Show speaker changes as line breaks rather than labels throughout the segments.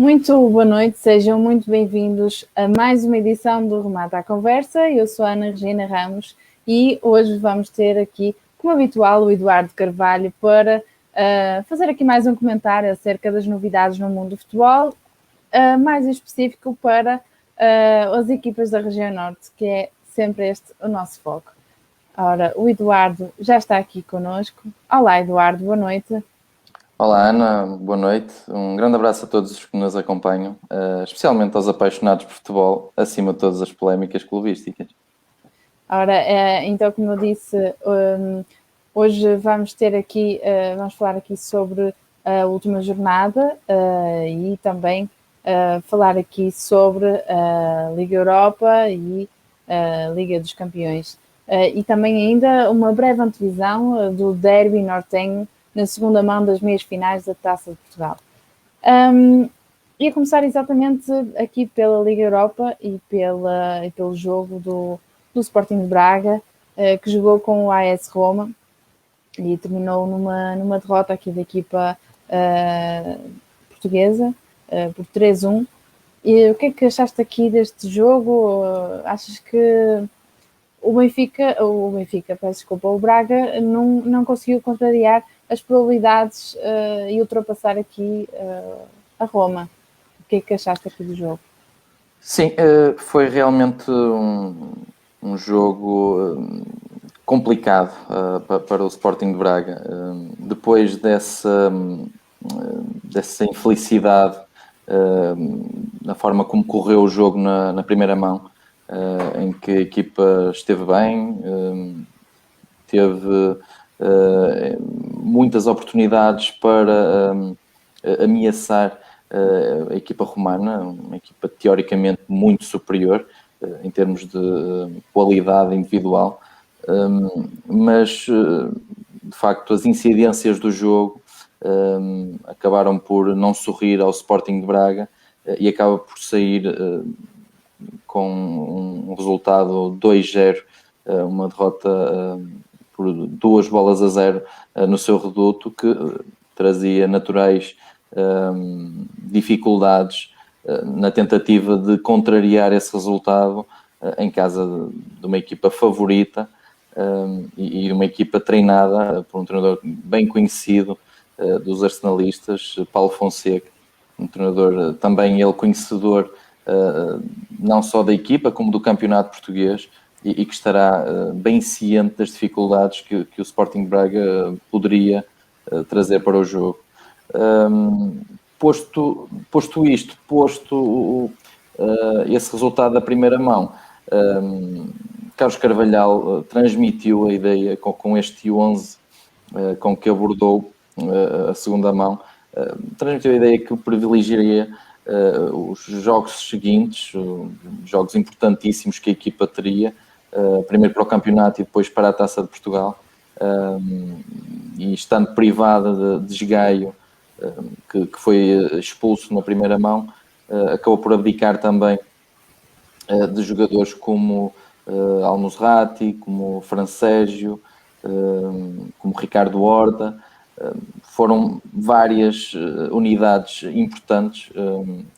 Muito boa noite, sejam muito bem-vindos a mais uma edição do Remata à Conversa. Eu sou a Ana Regina Ramos e hoje vamos ter aqui, como habitual, o Eduardo Carvalho para fazer aqui mais um comentário acerca das novidades no mundo do futebol, mais em específico para as equipas da região norte, que é sempre este o nosso foco. Ora, o Eduardo já está aqui connosco. Olá, Eduardo, boa noite.
Olá, Ana, boa noite. Um grande abraço a todos os que nos acompanham, especialmente aos apaixonados por futebol, acima de todas as polémicas clubísticas.
Ora, então, como eu disse, hoje vamos falar aqui sobre a última jornada e também falar aqui sobre a Liga Europa e a Liga dos Campeões. E também ainda uma breve antevisão do derby nortenho na segunda mão das meias finais da Taça de Portugal. Ia começar exatamente aqui pela Liga Europa e pelo jogo do Sporting de Braga, que jogou com o AS Roma e terminou numa derrota aqui da equipa portuguesa por 3-1. E o que é que achaste aqui deste jogo? Achas que o Braga não conseguiu contrariar as probabilidades e ultrapassar aqui a Roma? O que é que achaste aqui do jogo?
Sim, foi realmente um jogo complicado para o Sporting de Braga. Depois dessa infelicidade na forma como correu o jogo na primeira mão, em que a equipa esteve bem, teve muitas oportunidades para ameaçar a equipa romana, uma equipa teoricamente muito superior em termos de qualidade individual, mas de facto as incidências do jogo acabaram por não sorrir ao Sporting de Braga e acaba por sair com um resultado 2-0, uma derrota por 2-0 no seu reduto, que trazia naturais dificuldades na tentativa de contrariar esse resultado em casa de uma equipa favorita e uma equipa treinada por um treinador bem conhecido dos arsenalistas, Paulo Fonseca, um treinador também ele conhecedor não só da equipa como do campeonato português e que estará bem ciente das dificuldades que o Sporting Braga poderia trazer para o jogo. Posto esse resultado da primeira mão, Carlos Carvalhal transmitiu a ideia com este 11 com que abordou a segunda mão, transmitiu a ideia que privilegiaria os jogos seguintes, jogos importantíssimos que a equipa teria, primeiro para o campeonato e depois para a Taça de Portugal, e estando privada de Esgaio, que foi expulso na primeira mão, acabou por abdicar também de jogadores como Al-Musrati, como Francésio, como Ricardo Horta. Foram várias unidades importantes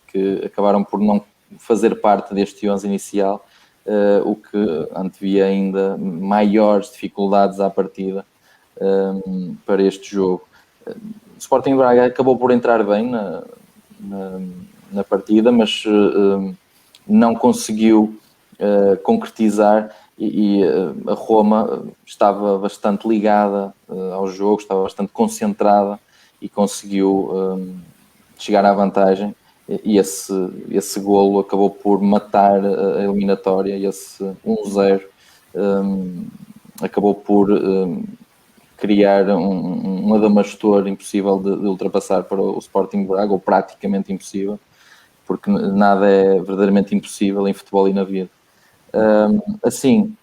que acabaram por não fazer parte deste 11 inicial, o que antevia ainda maiores dificuldades à partida para este jogo. O Sporting Braga acabou por entrar bem na partida, mas não conseguiu concretizar e a Roma estava bastante ligada ao jogo, estava bastante concentrada e conseguiu chegar à vantagem, e esse golo acabou por matar a eliminatória, e esse 1-0 acabou por criar um adamastor impossível de ultrapassar para o Sporting Braga, ou praticamente impossível, porque nada é verdadeiramente impossível em futebol e na vida. Assim,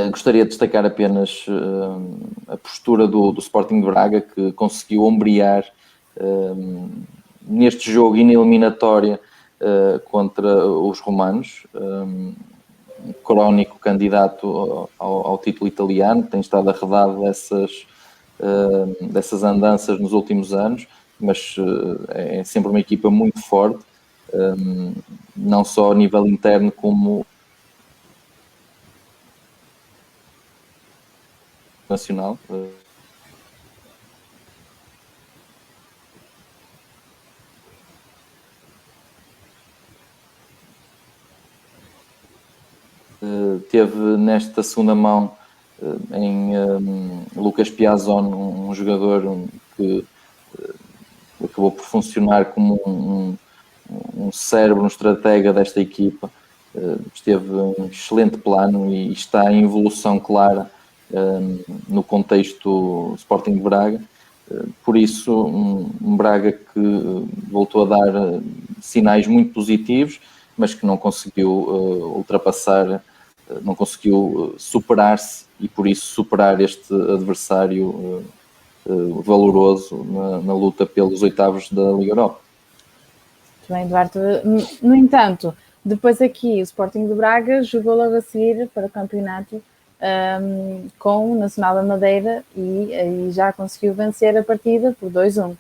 gostaria de destacar apenas a postura do Sporting de Braga, que conseguiu ombrear neste jogo e na eliminatória contra os romanos, crónico candidato ao título italiano, tem estado arredado dessas andanças nos últimos anos, mas é sempre uma equipa muito forte, não só a nível interno como nacional. Teve nesta segunda mão em Lucas Piazon, um jogador que acabou por funcionar como um cérebro, um estratega desta equipa. Esteve um excelente plano e está em evolução clara no contexto Sporting de Braga. Por isso, um Braga que voltou a dar sinais muito positivos, mas que não conseguiu ultrapassar, não conseguiu superar-se e por isso superar este adversário valoroso na luta pelos oitavos da Liga Europa.
Muito bem, Eduardo. No entanto, depois aqui o Sporting de Braga jogou logo a seguir para o campeonato com o Nacional da Madeira e já conseguiu vencer a partida por 2-1.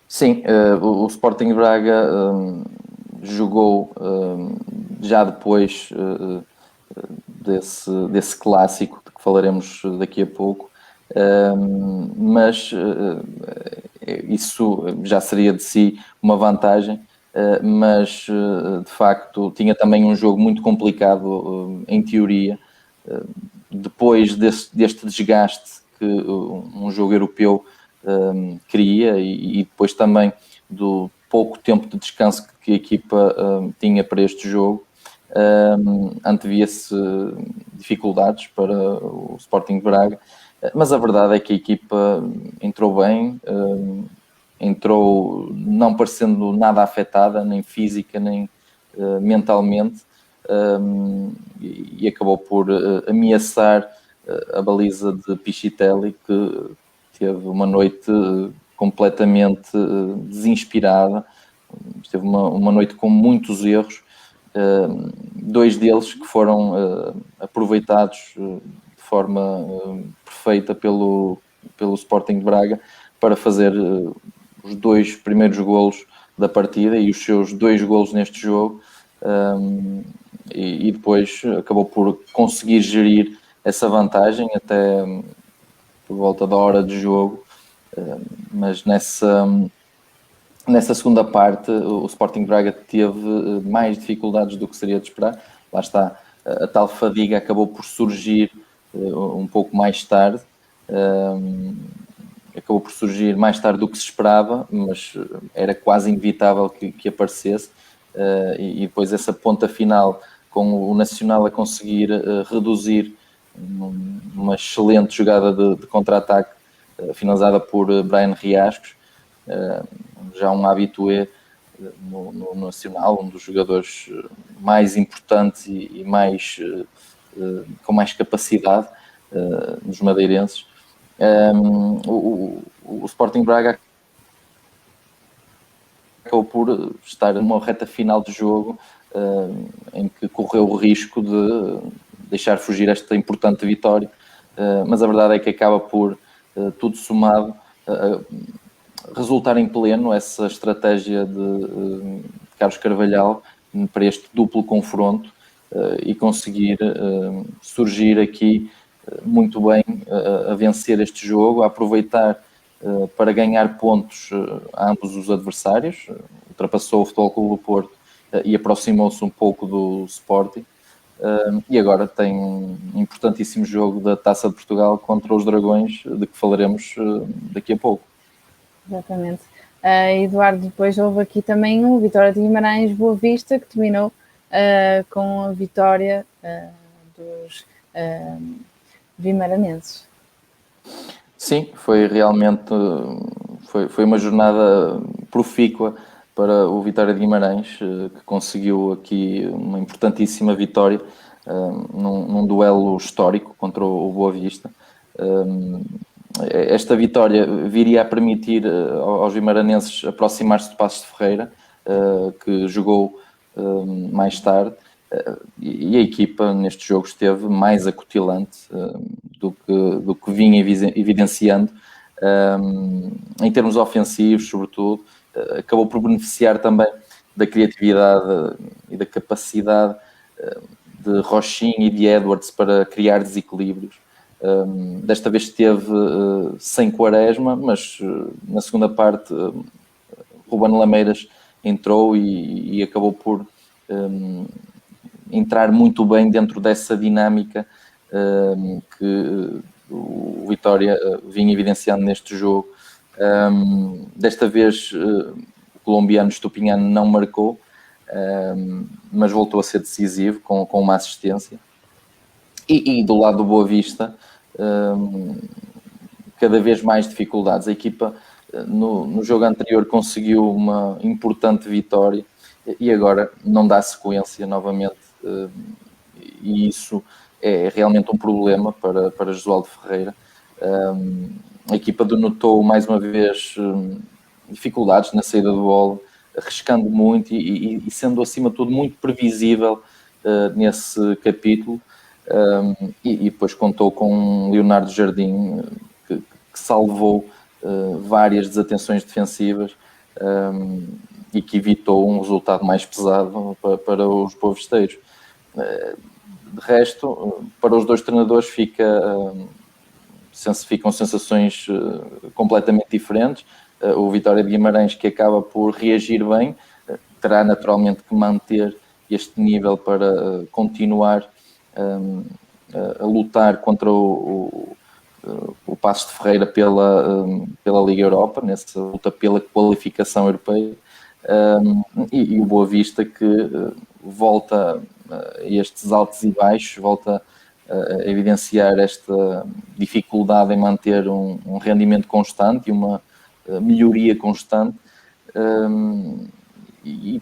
Sim, o Sporting de Braga jogou já depois desse clássico de que falaremos daqui a pouco, mas isso já seria de si uma vantagem, mas de facto tinha também um jogo muito complicado em teoria, depois deste desgaste que um jogo europeu cria e depois também do pouco tempo de descanso que a equipa tinha para este jogo, antevia-se dificuldades para o Sporting de Braga, mas a verdade é que a equipa entrou bem, entrou não parecendo nada afetada, nem física, nem mentalmente, e acabou por ameaçar a baliza de Pichitelli, que teve uma noite completamente desinspirada, teve uma noite com muitos erros, dois deles que foram aproveitados de forma perfeita pelo Sporting de Braga para fazer os dois primeiros golos da partida e os seus 2 golos neste jogo, e depois acabou por conseguir gerir essa vantagem até por volta da hora de jogo, mas nessa segunda parte o Sporting Braga teve mais dificuldades do que seria de esperar. Lá está, a tal fadiga acabou por surgir um pouco mais tarde, acabou por surgir mais tarde do que se esperava, mas era quase inevitável que aparecesse, e depois essa ponta final com o Nacional a conseguir reduzir uma excelente jogada de contra-ataque finalizada por Brian Riascos, já um habitué no Nacional, um dos jogadores mais importantes e mais com mais capacidade nos madeirenses. O Sporting Braga acabou por estar numa reta final de jogo em que correu o risco de deixar fugir esta importante vitória, mas a verdade é que acaba por, tudo somado, resultar em pleno essa estratégia de Carlos Carvalhal para este duplo confronto e conseguir surgir aqui muito bem a vencer este jogo, a aproveitar para ganhar pontos a ambos os adversários, ultrapassou o Futebol Clube do Porto e aproximou-se um pouco do Sporting, e agora tem um importantíssimo jogo da Taça de Portugal contra os Dragões, de que falaremos daqui a pouco.
Exatamente. Eduardo, depois houve aqui também o Vitória de Guimarães Boa Vista, que terminou com a vitória dos vimaranenses. Sim,
foi realmente foi uma jornada profícua para o Vitória de Guimarães, que conseguiu aqui uma importantíssima vitória num duelo histórico contra o Boa Vista. Esta vitória viria a permitir aos vimaranenses aproximar-se do Passos de Ferreira, que jogou mais tarde, e a equipa neste jogo esteve mais acutilante do que vinha evidenciando, em termos ofensivos, sobretudo, acabou por beneficiar também da criatividade e da capacidade de Rochinha e de Edwards para criar desequilíbrios. Desta vez esteve sem Quaresma, mas na segunda parte Ruben Lameiras entrou e acabou por entrar muito bem dentro dessa dinâmica que o Vitória vinha evidenciando neste jogo. Desta vez o colombiano Estupinhano não marcou, mas voltou a ser decisivo com uma assistência. E do lado do Boa Vista, cada vez mais dificuldades. A equipa no jogo anterior conseguiu uma importante vitória e agora não dá sequência novamente, e isso é realmente um problema para Josualdo Ferreira. A equipa denotou mais uma vez dificuldades na saída de bola, arriscando muito e sendo acima de tudo muito previsível nesse capítulo. E depois contou com Leonardo Jardim, que salvou várias desatenções defensivas e que evitou um resultado mais pesado para os povisteiros. De resto, para os dois treinadores ficam sensações completamente diferentes. O Vitória de Guimarães, que acaba por reagir bem, terá naturalmente que manter este nível para continuar a lutar contra o Paços de Ferreira pela Liga Europa, nessa luta pela qualificação europeia, e o Boa Vista, que volta a estes altos e baixos, volta a evidenciar esta dificuldade em manter um rendimento constante e uma melhoria constante, e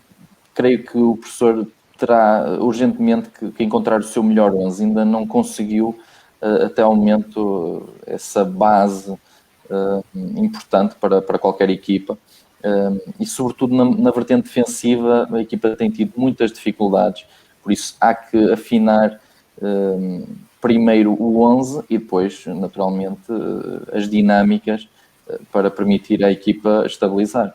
creio que o professor terá urgentemente que encontrar o seu melhor 11. Ainda não conseguiu até ao momento essa base importante para qualquer equipa, e sobretudo na vertente defensiva a equipa tem tido muitas dificuldades, por isso há que afinar primeiro o 11 e depois naturalmente as dinâmicas para permitir à equipa estabilizar.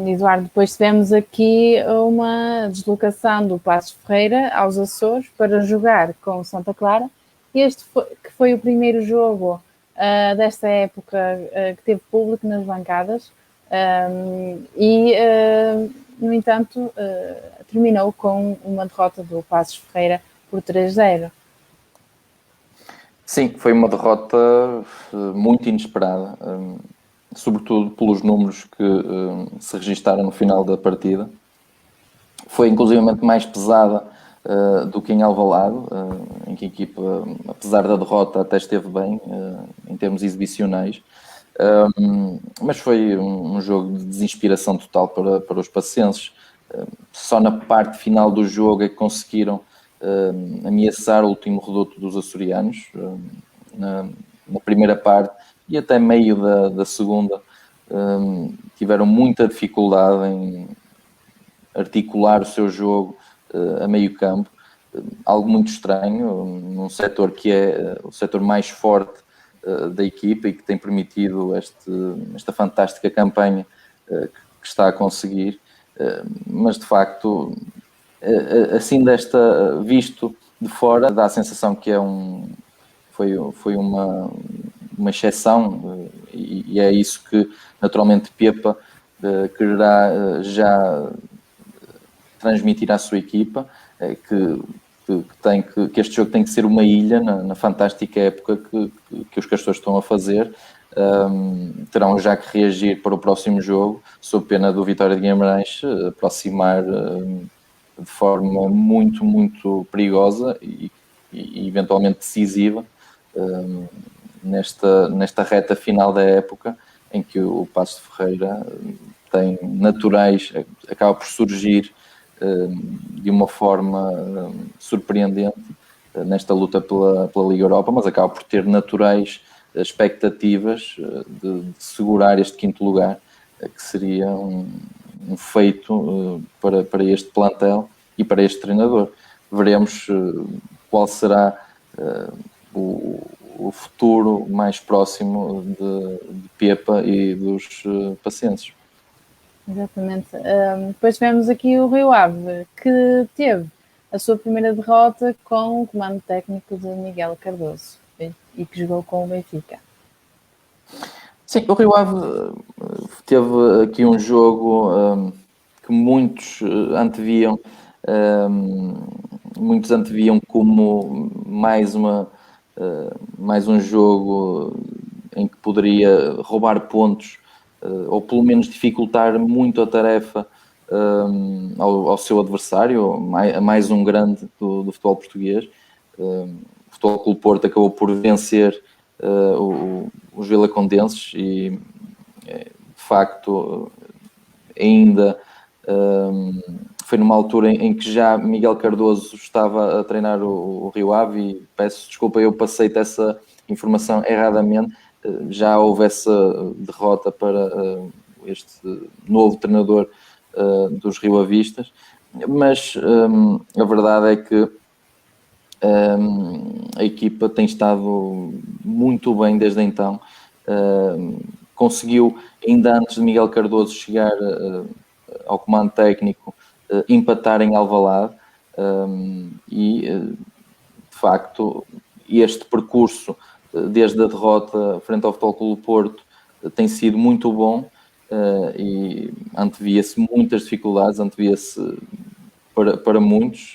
Eduardo, depois tivemos aqui uma deslocação do Paços de Ferreira aos Açores para jogar com o Santa Clara. Este foi o primeiro jogo desta época que teve público nas bancadas, no entanto, terminou com uma derrota do Paços de Ferreira por 3-0.
Sim, foi uma derrota muito inesperada, sobretudo pelos números que se registaram no final da partida. Foi inclusivamente mais pesada do que em Alvalade, em que a equipa, apesar da derrota, até esteve bem em termos exibicionais. Mas foi um jogo de desinspiração total para os pacenses. Só na parte final do jogo é que conseguiram ameaçar o último reduto dos açorianos. Na primeira parte e até meio da segunda tiveram muita dificuldade em articular o seu jogo a meio campo, algo muito estranho num setor que é o setor mais forte da equipa e que tem permitido esta fantástica campanha que está a conseguir, mas de facto assim visto de fora dá a sensação que foi uma exceção, e é isso que naturalmente Pepa quererá já transmitir à sua equipa, que este jogo tem que ser uma ilha na fantástica época que os Castores estão a fazer. Terão já que reagir para o próximo jogo, sob pena do Vitória de Guimarães aproximar de forma muito, muito perigosa e eventualmente decisiva nesta reta final da época, em que o Paços de Ferreira tem naturais, acaba por surgir de uma forma surpreendente nesta luta pela Liga Europa, mas acaba por ter naturais expectativas de segurar este quinto lugar, que seria um feito para este plantel e para este treinador. Veremos qual será o futuro mais próximo de Pepa e dos pacientes.
Exatamente. Depois tivemos aqui o Rio Ave, que teve a sua primeira derrota com o comando técnico de Miguel Cardoso e que jogou com o Benfica.
Sim, o Rio Ave teve aqui um jogo que muitos anteviam como mais um jogo em que poderia roubar pontos ou pelo menos dificultar muito a tarefa ao seu adversário, mais um grande do futebol português. O Futebol Clube Porto acabou por vencer os vilacondenses e de facto ainda foi numa altura em que já Miguel Cardoso estava a treinar o Rio Ave e peço desculpa, eu passei-te essa informação erradamente. Já houve essa derrota para este novo treinador dos rioavistas, mas a verdade é que a equipa tem estado muito bem desde então. Conseguiu, ainda antes de Miguel Cardoso chegar ao comando técnico, empatar em Alvalade e, de facto, este percurso desde a derrota frente ao Futebol Clube do Porto tem sido muito bom e antevia-se muitas dificuldades, antevia-se para muitos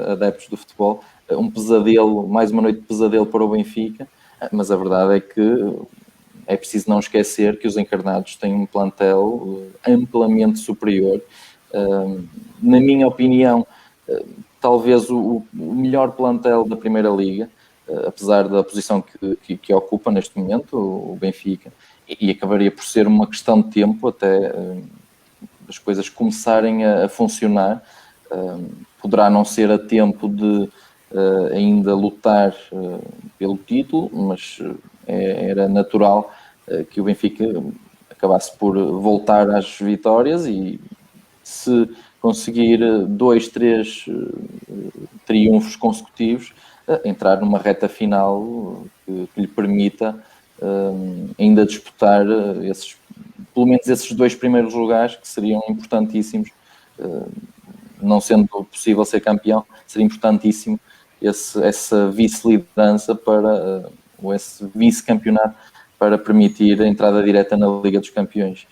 adeptos do futebol um pesadelo, mais uma noite de pesadelo para o Benfica, mas a verdade é que é preciso não esquecer que os encarnados têm um plantel amplamente superior. Na minha opinião, talvez o melhor plantel da Primeira Liga, apesar da posição que ocupa neste momento, o Benfica, e acabaria por ser uma questão de tempo até as coisas começarem a funcionar. Poderá não ser a tempo de ainda lutar pelo título, mas era natural que o Benfica acabasse por voltar às vitórias e se conseguir 2, 3 triunfos consecutivos, entrar numa reta final que lhe permita ainda disputar pelo menos esses 2 primeiros lugares que seriam importantíssimos. Não sendo possível ser campeão, seria importantíssimo essa vice-liderança ou esse vice-campeonato para permitir a entrada direta na Liga dos Campeões.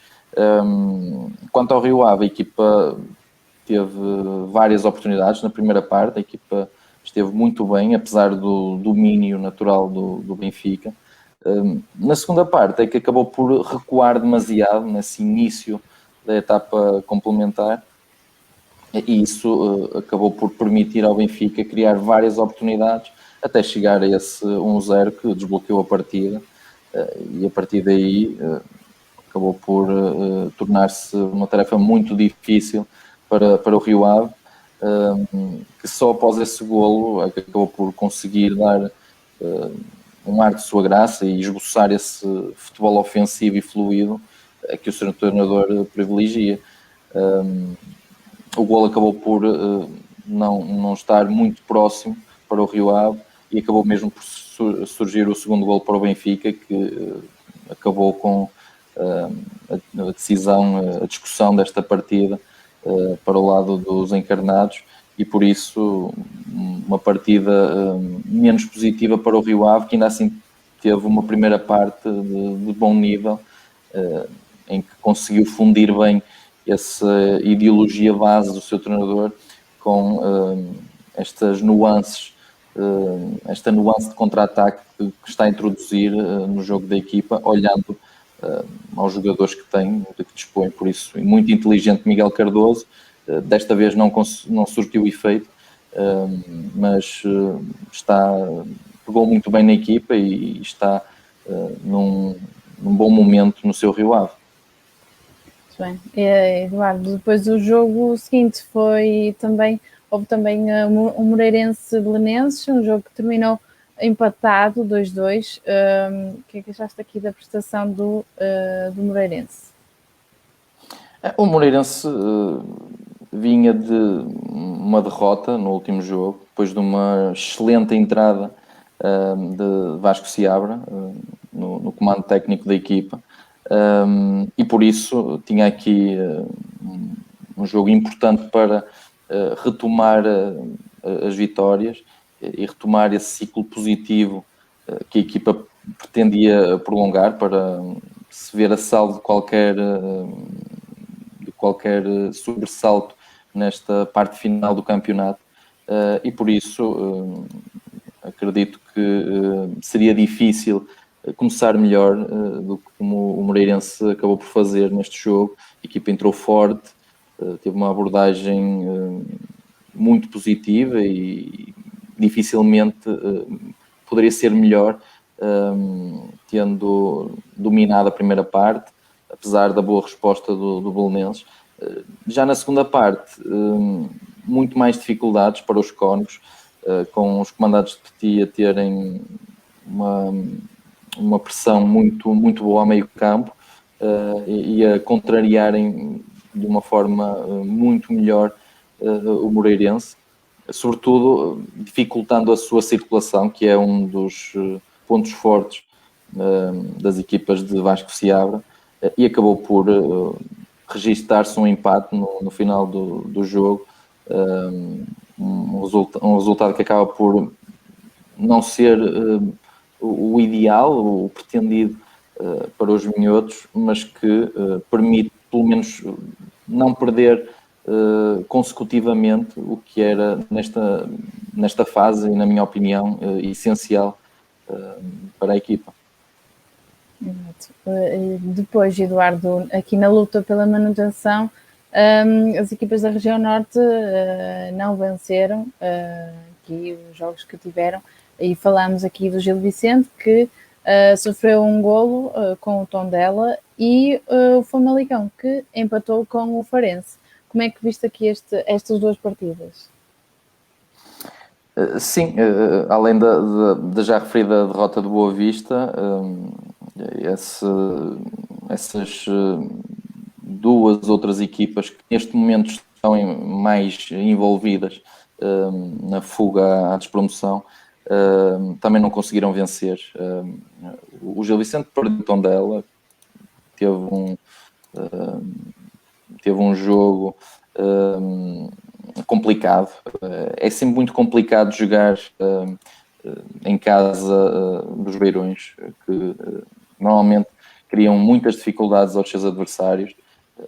Quanto ao Rio Ave, a equipa teve várias oportunidades na primeira parte, a equipa esteve muito bem, apesar do domínio natural do Benfica. Na segunda parte é que acabou por recuar demasiado nesse início da etapa complementar, e isso acabou por permitir ao Benfica criar várias oportunidades até chegar a esse 1-0 que desbloqueou a partida, e a partir daí acabou por tornar-se uma tarefa muito difícil para o Rio Ave, que só após esse golo acabou por conseguir dar um ar de sua graça e esboçar esse futebol ofensivo e fluido que o seu treinador privilegia. O golo acabou por não estar muito próximo para o Rio Ave e acabou mesmo por surgir o segundo golo para o Benfica, que acabou com a decisão, a discussão desta partida para o lado dos encarnados, e por isso uma partida menos positiva para o Rio Ave, que ainda assim teve uma primeira parte de bom nível, em que conseguiu fundir bem essa ideologia base do seu treinador com estas nuances, esta nuance de contra-ataque que está a introduzir no jogo da equipa, olhando aos jogadores que tem, de que dispõe. Por isso, muito inteligente Miguel Cardoso, desta vez não surtiu efeito, mas pegou muito bem na equipa e está num bom momento no seu Rio Ave.
Bem, Eduardo, depois do jogo seguinte houve também o Moreirense-Belenenses, um jogo que terminou empatado 2-2. O que é que achaste aqui da prestação do Moreirense?
O Moreirense vinha de uma derrota no último jogo, depois de uma excelente entrada de Vasco Seabra, no comando técnico da equipa, e por isso tinha aqui um jogo importante para retomar as vitórias e retomar esse ciclo positivo que a equipa pretendia prolongar, para se ver a salvo de qualquer sobressalto nesta parte final do campeonato, e por isso acredito que seria difícil começar melhor do que como o Moreirense acabou por fazer neste jogo. A equipa entrou forte, teve uma abordagem muito positiva e dificilmente poderia ser melhor, tendo dominado a primeira parte, apesar da boa resposta do Belenenses. Já na segunda parte, muito mais dificuldades para os cónicos, com os comandados de Petit a terem uma pressão muito, muito boa ao meio campo, e a contrariarem de uma forma muito melhor o Moreirense, sobretudo dificultando a sua circulação, que é um dos pontos fortes das equipas de Vasco Seabra, e acabou por registar-se um empate no final do jogo, um resultado que acaba por não ser o ideal, o pretendido para os minhotos, mas que permite pelo menos não perder consecutivamente, o que era nesta fase, e na minha opinião, essencial para a equipa.
Depois, Eduardo, aqui na luta pela manutenção, as equipas da região norte não venceram aqui os jogos que tiveram, e falámos aqui do Gil Vicente, que sofreu um golo com o Tondela, e o Famalicão, que empatou com o Farense. Como é que viste aqui estas duas partidas?
Sim, além da já referida derrota do Boa Vista, essas duas outras equipas que neste momento estão mais envolvidas na fuga à despromoção, também não conseguiram vencer. O Gil Vicente perdeu o Tondela, teve um jogo complicado. É sempre muito complicado jogar em casa dos Beirões, que normalmente criam muitas dificuldades aos seus adversários.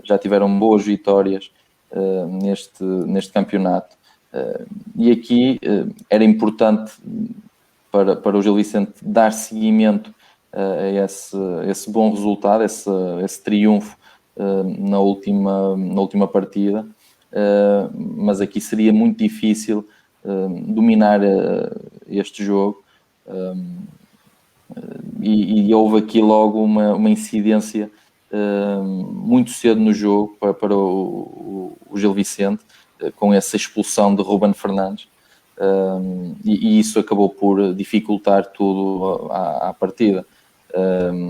Já tiveram boas vitórias neste campeonato, e aqui era importante para o Gil Vicente dar seguimento a esse bom resultado, esse triunfo na última partida, mas aqui seria muito difícil dominar este jogo, e houve aqui logo uma incidência muito cedo no jogo para o Gil Vicente, com essa expulsão de Ruben Fernandes, e isso acabou por dificultar tudo à partida.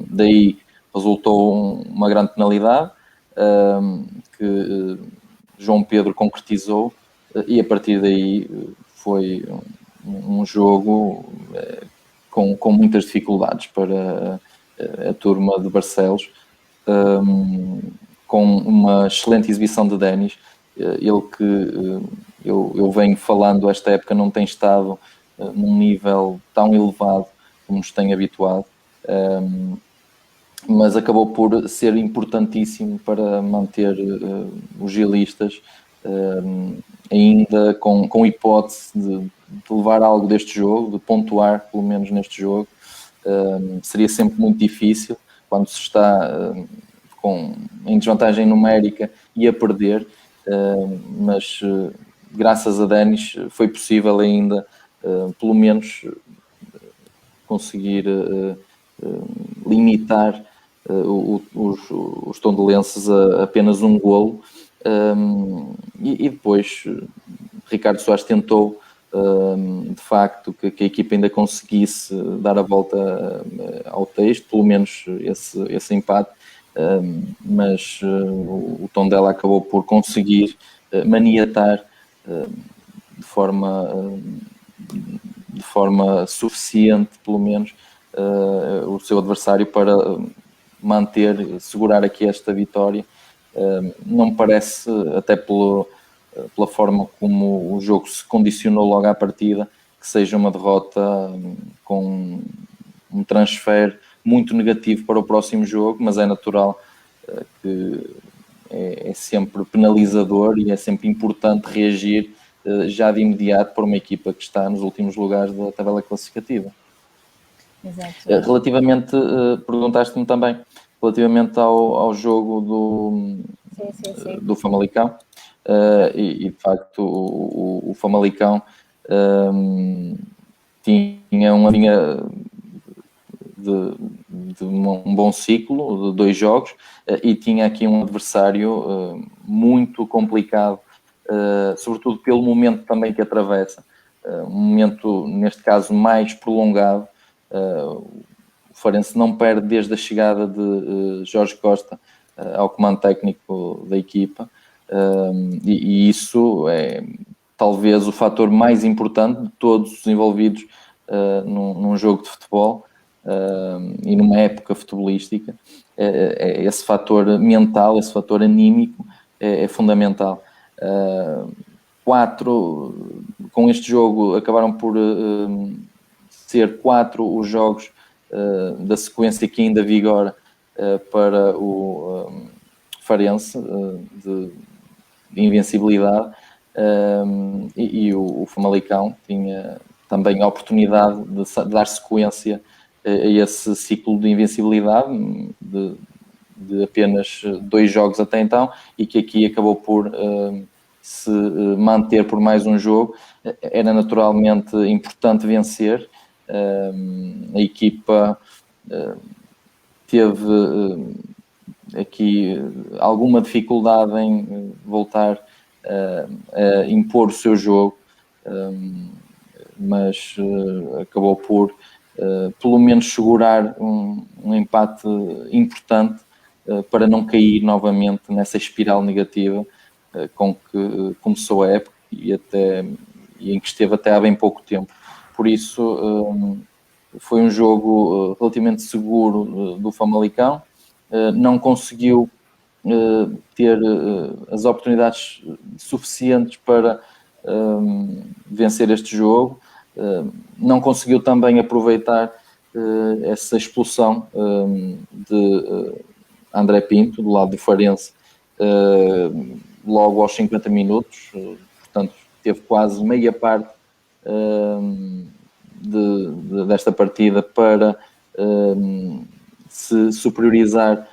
Daí resultou uma grande penalidade que João Pedro concretizou, e a partir daí foi um jogo com muitas dificuldades para a turma de Barcelos, com uma excelente exibição de Denis. Ele que eu venho falando, esta época não tem estado num nível tão elevado como nos tem habituado, mas acabou por ser importantíssimo para manter os gilistas ainda com hipótese de levar algo deste jogo, de pontuar pelo menos neste jogo. Seria sempre muito difícil quando se está em desvantagem numérica e a perder, mas graças a Denis foi possível ainda pelo menos conseguir limitar os tondelenses a apenas um golo, e depois Ricardo Soares tentou de facto que a equipa ainda conseguisse dar a volta ao texto, pelo menos esse empate, mas o Tondela acabou por conseguir maniatar de forma de forma suficiente, pelo menos, o seu adversário para segurar aqui esta vitória. Não me parece, até pela forma como o jogo se condicionou logo à partida, que seja uma derrota com um transfer muito negativo para o próximo jogo, mas é natural que é sempre penalizador e é sempre importante reagir já de imediato para uma equipa que está nos últimos lugares da tabela classificativa.
Exato.
Relativamente, perguntaste-me também, relativamente ao jogo do Famalicão, e de facto o Famalicão tinha uma linha de um bom ciclo, de 2 jogos, e tinha aqui um adversário muito complicado, sobretudo pelo momento também que atravessa, um momento, neste caso, mais prolongado. O Farense não perde desde a chegada de Jorge Costa ao comando técnico da equipa, e isso é talvez o fator mais importante de todos os envolvidos num jogo de futebol e numa época futebolística. Esse fator mental, esse fator anímico é fundamental. Com este jogo acabaram por ser 4 os jogos da sequência que ainda vigora para o Farense de invencibilidade, e o Famalicão tinha também a oportunidade de dar sequência a esse ciclo de invencibilidade de apenas 2 jogos até então, e que aqui acabou por se manter por mais um jogo. Era naturalmente importante vencer. A equipa teve aqui alguma dificuldade em voltar a impor o seu jogo, mas acabou por pelo menos segurar um empate importante para não cair novamente nessa espiral negativa com que começou a época e em que esteve até há bem pouco tempo. Por isso foi um jogo relativamente seguro do Famalicão. Não conseguiu ter as oportunidades suficientes para vencer este jogo. Não conseguiu também aproveitar essa expulsão de André Pinto, do lado do Farense, logo aos 50 minutos. Portanto, teve quase meia parte desta partida para se superiorizar,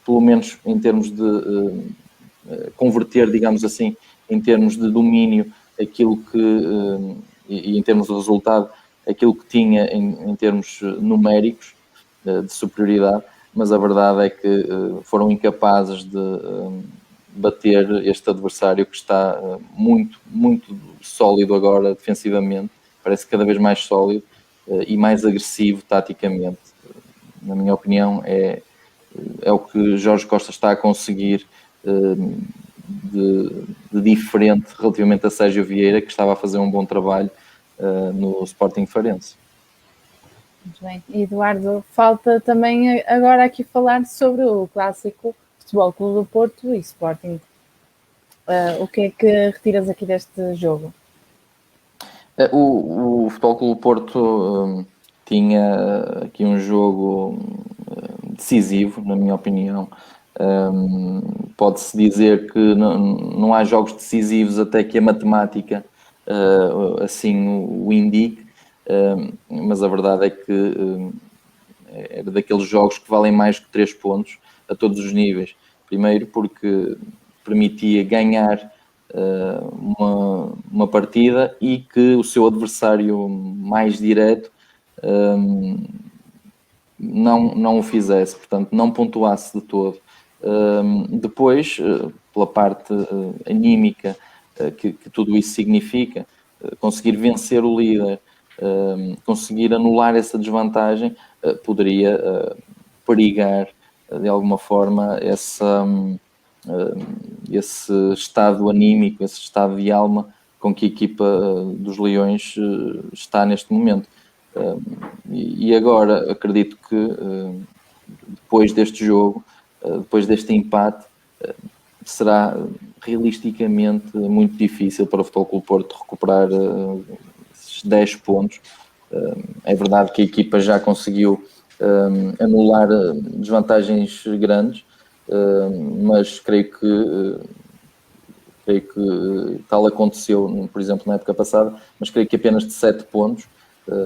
pelo menos em termos de converter, digamos assim, em termos de domínio, aquilo que, e em termos de resultado, aquilo que tinha em termos numéricos de superioridade, mas a verdade é que foram incapazes de bater este adversário que está muito, muito sólido agora defensivamente, parece cada vez mais sólido e mais agressivo taticamente. Na minha opinião, é o que Jorge Costa está a conseguir de diferente relativamente a Sérgio Vieira, que estava a fazer um bom trabalho no Sporting Farense.
Muito bem. Eduardo, falta também agora aqui falar sobre o clássico Futebol Clube do Porto e Sporting. O que é que retiras aqui deste jogo?
O Futebol Clube do Porto tinha aqui um jogo decisivo, na minha opinião. Pode-se dizer que não há jogos decisivos até que a matemática assim o indique, mas a verdade é que era daqueles jogos que valem mais que 3 pontos a todos os níveis. Primeiro porque permitia ganhar uma partida e que o seu adversário mais direto não o fizesse, portanto não pontuasse de todo. Depois, pela parte anímica que tudo isso significa, conseguir vencer o líder, conseguir anular essa desvantagem, poderia perigar de alguma forma esse estado anímico, esse estado de alma com que a equipa dos Leões está neste momento. E agora acredito que depois deste jogo, depois deste empate, será realisticamente muito difícil para o Futebol Clube Porto recuperar esses 10 pontos. É verdade que a equipa já conseguiu anular desvantagens grandes, mas creio que tal aconteceu, por exemplo, na época passada, mas creio que apenas de 7 pontos,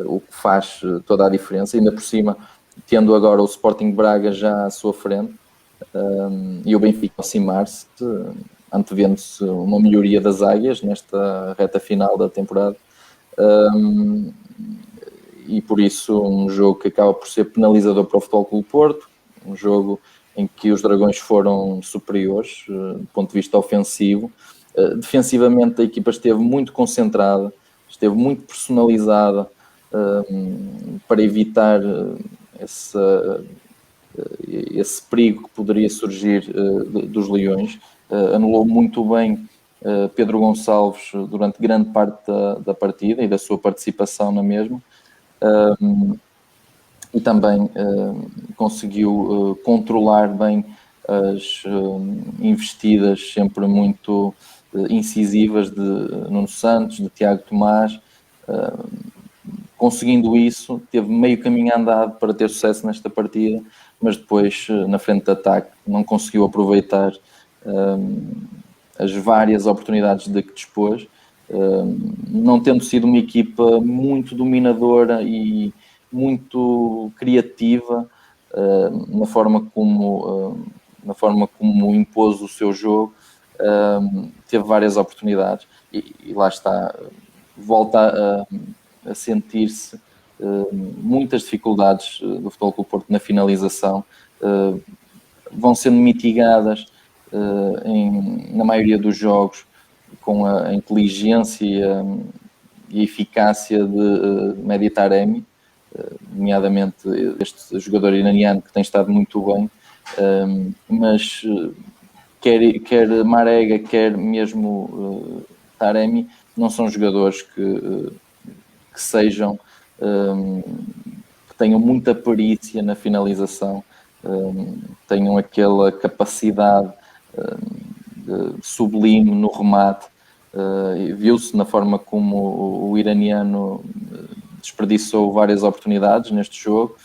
o que faz toda a diferença, ainda por cima, tendo agora o Sporting Braga já à sua frente, e o Benfica aproximar-se, antevendo-se uma melhoria das águias nesta reta final da temporada, e por isso um jogo que acaba por ser penalizador para o Futebol Clube Porto, um jogo em que os Dragões foram superiores do ponto de vista ofensivo. Defensivamente a equipa esteve muito concentrada, esteve muito personalizada para evitar esse perigo que poderia surgir dos Leões. Anulou muito bem Pedro Gonçalves durante grande parte da partida e da sua participação na mesma. E também conseguiu controlar bem as investidas sempre muito incisivas de Nuno Santos, de Tiago Tomás. Conseguindo isso, teve meio caminho andado para ter sucesso nesta partida, mas depois, na frente de ataque, não conseguiu aproveitar as várias oportunidades de que dispôs, não tendo sido uma equipa muito dominadora e muito criativa na forma como impôs o seu jogo. Teve várias oportunidades e lá está, volta a sentir-se muitas dificuldades do Futebol Clube Porto na finalização. Vão sendo mitigadas na maioria dos jogos com a inteligência e eficácia de Mehdi Taremi, nomeadamente este jogador iraniano que tem estado muito bem, mas quer Marega, quer mesmo Taremi, não são jogadores que sejam, que tenham muita perícia na finalização, tenham aquela capacidade sublime no remate. Viu-se na forma como o iraniano desperdiçou várias oportunidades neste jogo.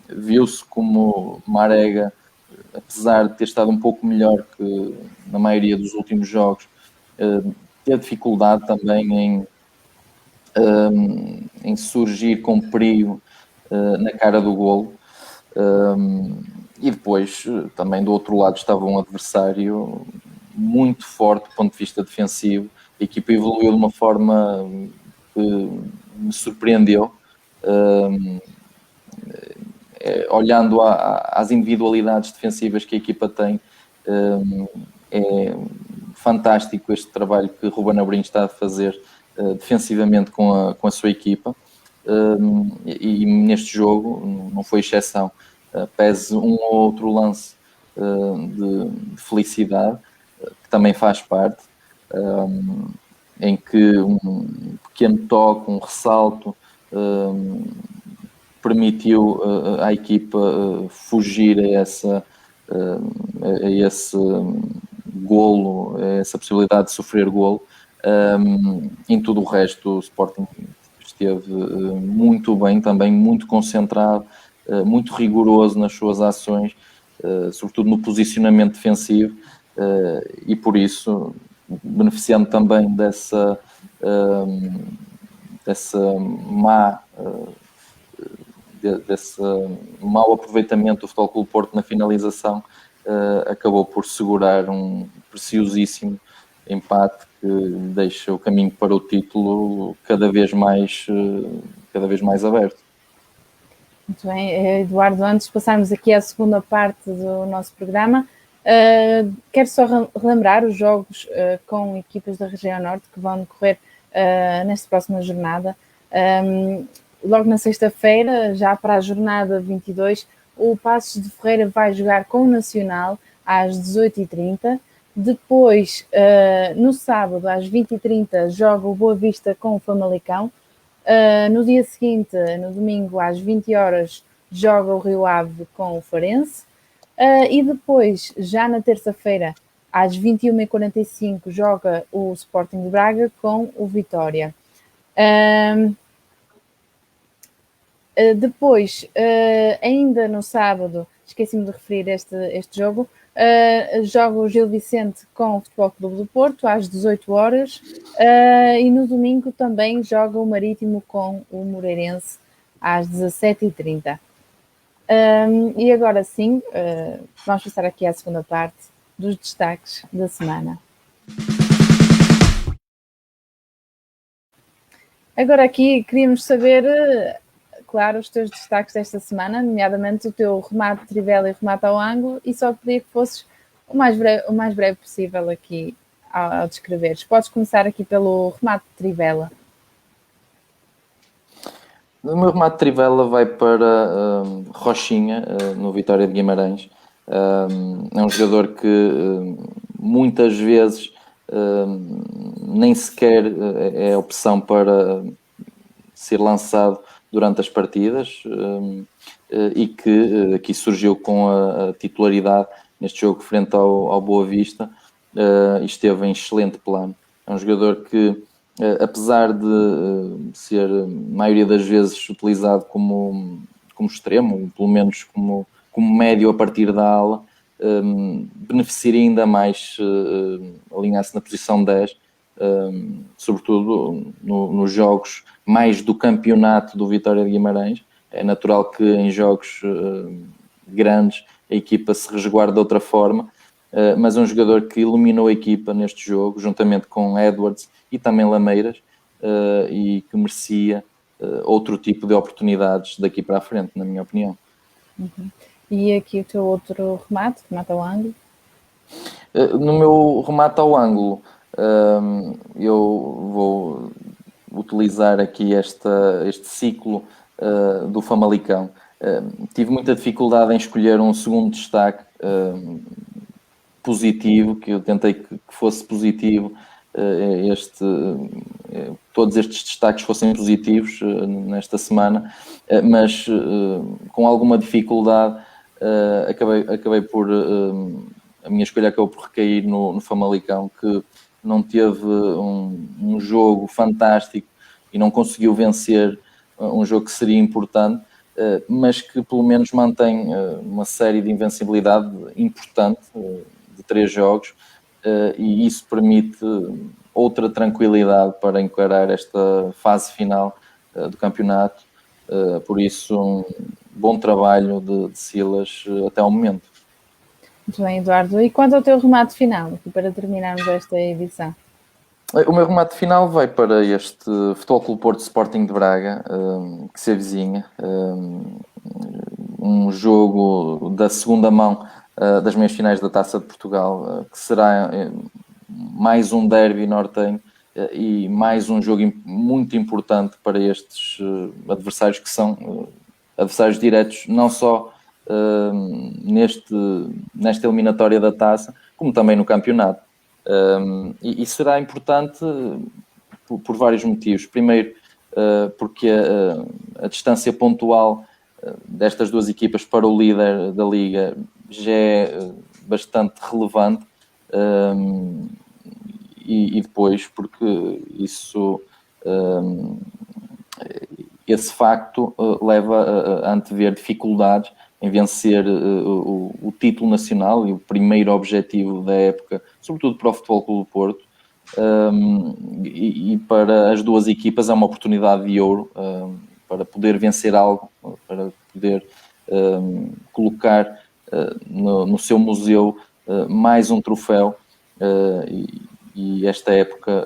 Viu-se como Marega, apesar de ter estado um pouco melhor que na maioria dos últimos jogos, teve dificuldade também em surgir com perigo na cara do golo. E depois, também do outro lado, estava um adversário muito forte do ponto de vista defensivo. A equipa evoluiu de uma forma que me surpreendeu. Olhando às individualidades defensivas que a equipa tem, é fantástico este trabalho que Ruben Amorim está a fazer defensivamente com a sua equipa. E neste jogo não foi exceção. Pese um ou outro lance de felicidade, que também faz parte, em que um pequeno toque, um ressalto, permitiu à equipa fugir a esse golo, a essa possibilidade de sofrer golo. Em tudo o resto, o Sporting esteve muito bem, também muito concentrado, muito rigoroso nas suas ações, sobretudo no posicionamento defensivo, e por isso, beneficiando também desse mau aproveitamento do Futebol Clube Porto na finalização, acabou por segurar um preciosíssimo empate que deixa o caminho para o título cada vez mais aberto.
Muito bem, Eduardo, antes de passarmos aqui à segunda parte do nosso programa, quero só relembrar os jogos com equipas da região norte que vão decorrer nesta próxima jornada. Logo na sexta-feira, já para a jornada 22, o Paços de Ferreira vai jogar com o Nacional às 18h30. Depois, no sábado, às 20h30, joga o Boa Vista com o Famalicão. No dia seguinte, no domingo, às 20 horas, joga o Rio Ave com o Farense. E depois, já na terça-feira, às 21h45, joga o Sporting de Braga com o Vitória. Depois, ainda no sábado, esqueci-me de referir este jogo, joga o Gil Vicente com o Futebol Clube do Porto às 18 horas e no domingo também joga o Marítimo com o Moreirense às 17h30. E agora sim, vamos passar aqui à segunda parte dos destaques da semana. Agora aqui queríamos saber, claro, os teus destaques desta semana, nomeadamente o teu remate de trivela e remate ao ângulo, e só pedir que fosses o mais breve possível aqui ao descreveres. Podes começar aqui pelo remate de trivela.
O meu remate de trivela vai para Rochinha, no Vitória de Guimarães. É um jogador que muitas vezes nem sequer é opção para ser lançado durante as partidas e que aqui surgiu com a titularidade neste jogo frente ao Boa Vista e esteve em excelente plano. É um jogador que, apesar de ser a maioria das vezes utilizado como extremo, pelo menos como médio a partir da ala, beneficiaria ainda mais alinhar-se na posição 10, sobretudo nos jogos mais do campeonato do Vitória de Guimarães. É natural que em jogos grandes a equipa se resguarde de outra forma, mas é um jogador que iluminou a equipa neste jogo, juntamente com Edwards e também Lameiras, e que merecia outro tipo de oportunidades daqui para a frente, na minha opinião.
Uhum. E aqui o teu outro remate ao ângulo?
No meu remate ao ângulo, eu vou utilizar aqui este ciclo do Famalicão. Tive muita dificuldade em escolher um segundo destaque positivo, que eu tentei que fosse positivo, todos estes destaques fossem positivos nesta semana, mas com alguma dificuldade acabei por a minha escolha acabou por recair no Famalicão, que não teve um jogo fantástico e não conseguiu vencer um jogo que seria importante, mas que pelo menos mantém uma série de invencibilidade importante de 3 jogos, e isso permite outra tranquilidade para encarar esta fase final do campeonato. Por isso, um bom trabalho de Silas até ao momento.
Muito bem, Eduardo. E quanto ao teu remate final, aqui para terminarmos esta edição?
O meu remate final vai para este Futebol Clube Porto Sporting de Braga, que se avizinha. Um jogo da segunda mão das meias finais da Taça de Portugal, que será mais um derby nortenho e mais um jogo muito importante para estes adversários, que são adversários diretos, não só nesta eliminatória da Taça, como também no campeonato. E será importante por vários motivos. Primeiro, porque a distância pontual destas duas equipas para o líder da Liga já é bastante relevante, e depois porque esse facto leva a antever dificuldades em vencer o título nacional e o primeiro objetivo da época, sobretudo para o Futebol Clube do Porto, e para as duas equipas é uma oportunidade de ouro para poder vencer algo, para poder colocar no seu museu mais um troféu, e esta época,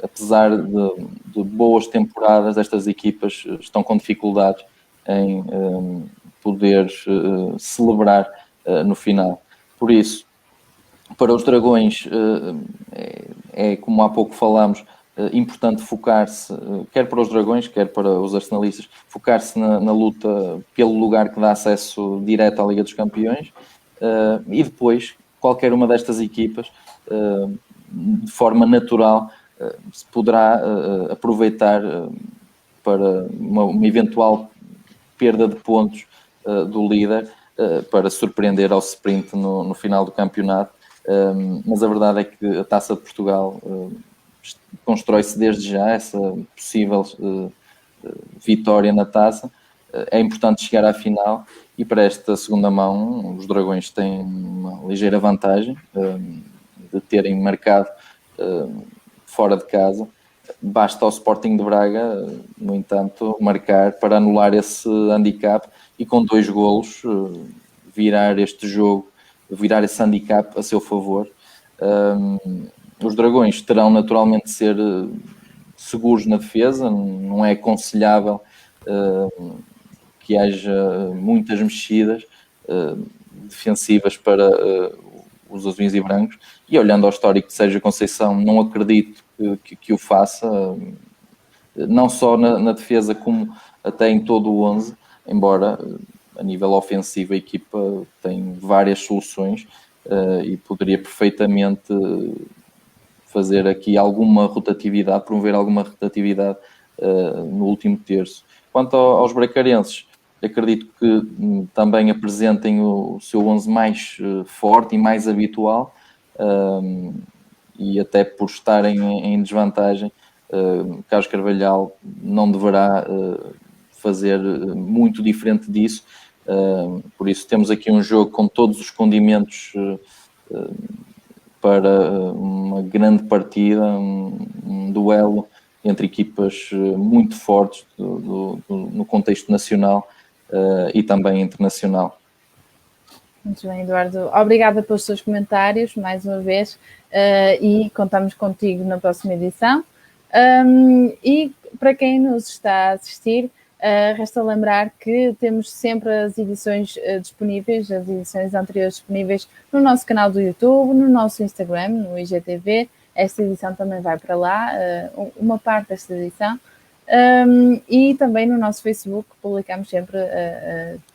apesar de boas temporadas, estas equipas estão com dificuldades em poder celebrar no final. Por isso, para os Dragões, como há pouco falámos, importante focar-se, quer para os Dragões, quer para os arsenalistas, focar-se na luta pelo lugar que dá acesso direto à Liga dos Campeões, e depois qualquer uma destas equipas, de forma natural, se poderá aproveitar para uma eventual perda de pontos do líder, para surpreender ao sprint no final do campeonato. Mas a verdade é que a Taça de Portugal constrói-se desde já, essa possível vitória na Taça. É importante chegar à final, e para esta segunda mão os Dragões têm uma ligeira vantagem de terem marcado fora de casa. Basta ao Sporting de Braga, no entanto, marcar para anular esse handicap e com 2 golos virar este jogo, virar esse handicap a seu favor. Os Dragões terão naturalmente de ser seguros na defesa, não é aconselhável que haja muitas mexidas defensivas para os azuis e brancos, e olhando ao histórico de Sérgio Conceição, não acredito que o faça, não só na defesa como até em todo o 11, embora a nível ofensivo a equipa tem várias soluções e poderia perfeitamente fazer aqui alguma rotatividade, promover alguma rotatividade no último terço. Quanto aos bracarenses, acredito que também apresentem o seu 11 mais forte e mais habitual, e até por estarem em desvantagem, Carlos Carvalhal não deverá fazer muito diferente disso. Por isso temos aqui um jogo com todos os condimentos para uma grande partida, um duelo entre equipas muito fortes no contexto nacional e também internacional.
Muito bem, Eduardo. Obrigada pelos seus comentários, mais uma vez, e contamos contigo na próxima edição. E para quem nos está a assistir, resta lembrar que temos sempre as edições disponíveis, as edições anteriores disponíveis no nosso canal do YouTube, no nosso Instagram, no IGTV. Esta edição também vai para lá, uma parte desta edição. E também no nosso Facebook publicamos sempre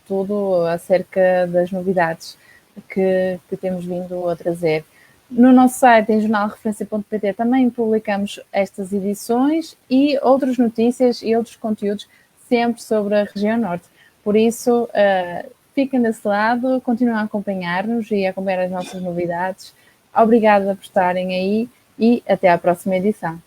tudo acerca das novidades que temos vindo a trazer. No nosso site, em jornalreferência.pt, também publicamos estas edições e outras notícias e outros conteúdos sempre sobre a região norte. Por isso, fiquem desse lado, continuem a acompanhar-nos e a acompanhar as nossas novidades. Obrigada por estarem aí e até à próxima edição.